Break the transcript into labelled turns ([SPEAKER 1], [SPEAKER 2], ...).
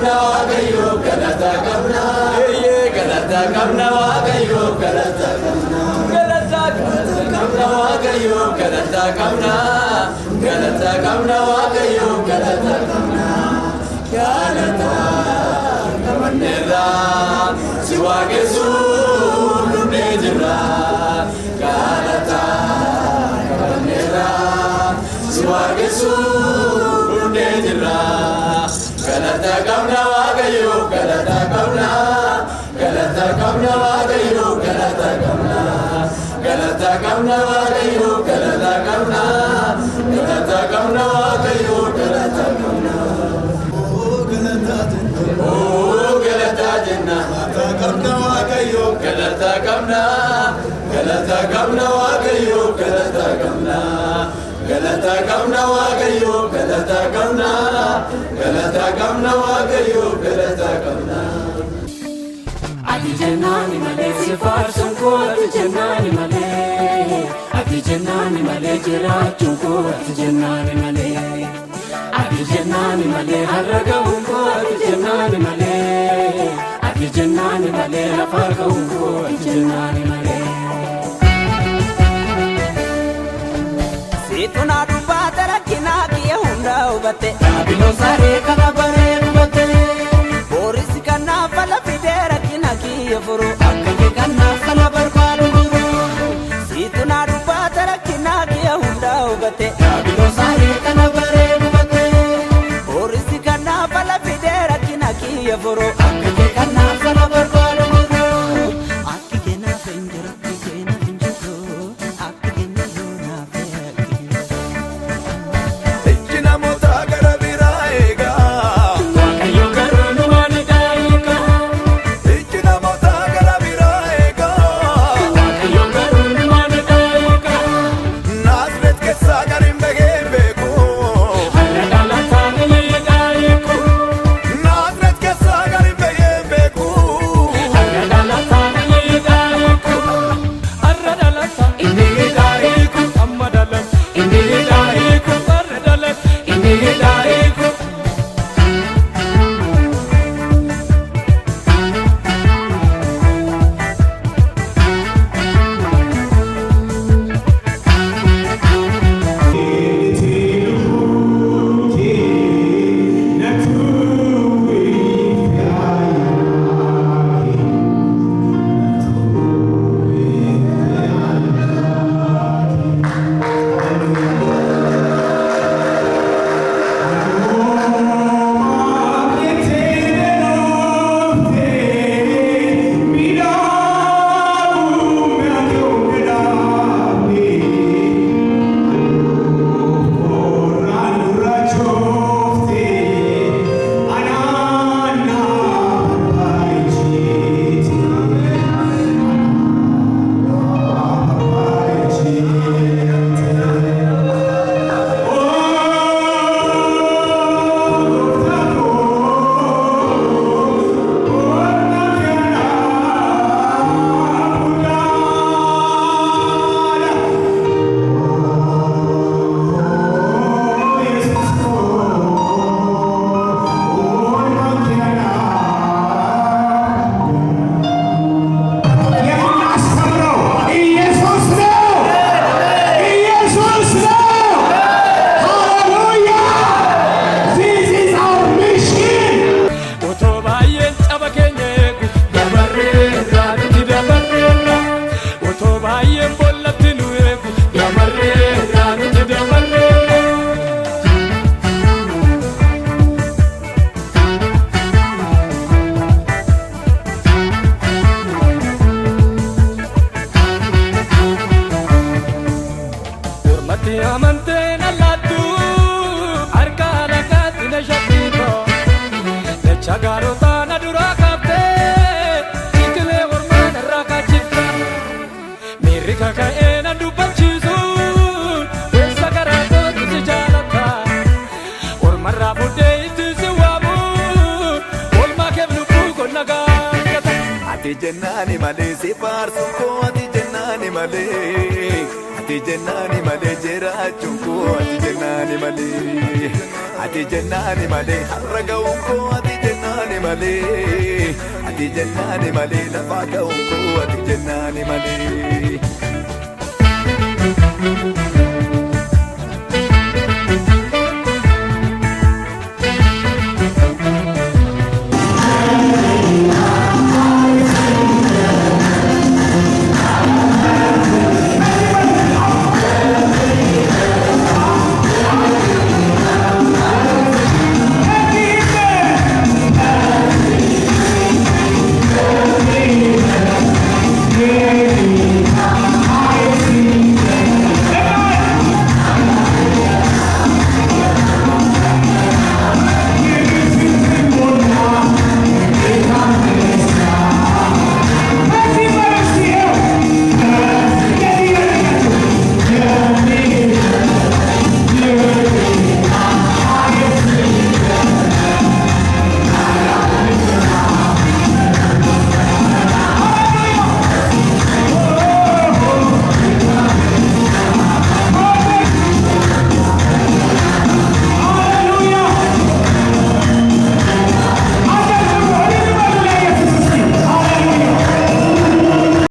[SPEAKER 1] qabna waaqayyo galata qabna galata qabna waaqayyo galata qabna galata qabna waaqayyo galata qabna galata qabna waaqayyo galata qabna galata qabnera si waaqessu dhufne jirra galata qabnera si waaqessu dhufne jirra galata qabna waaqayyo galata qabna galata qabna waaqayyo galata qabna galata qabna waaqayyo galata qabna galata qabna waaqayyo galata qabna galata jenna galata qabna waaqayyo galata qabna galata qabna waaqayyo galata qabna galata qabna waaqayyo galata qabna galata qabna waaqayyo galata qabna ati jennani malee si faarsuun koo ati jennani malee ati jennani malee jiraachuun koo ati jennani malee ati jennani malee har'a ga'uun koo ati jennani malee ati jennani malee lafa ga'uun koo ati jennani malee. Situna dubbata rakkinaa kiyya hundaa hubatte Yaabiloo saree kana baree hubatte Boorisi kanaaf ala fidee rakkina kiyya furu Akka kee kanaaf ala barbaadu jiru Situna dubbata rakkinaa kiyya hundaa hubatte Yaabiloo saree kana baree hubatte Boorisi kanaaf ala fidee rakkina kiyya furu Akka kee kanaaf ala barbaadu jiru Akki keenaaf hin jiru akki keenaaf hin jiru Akki keenaaf hin jiru
[SPEAKER 2] Ati jennani malee si faarsuun koo ati jennani malee ati jennani malee jiraachuun koo ati jennani malee har'a ga'uun koo ati jennani malee ati jennaani malee lafaa ka'uun koo ati jennaani malee.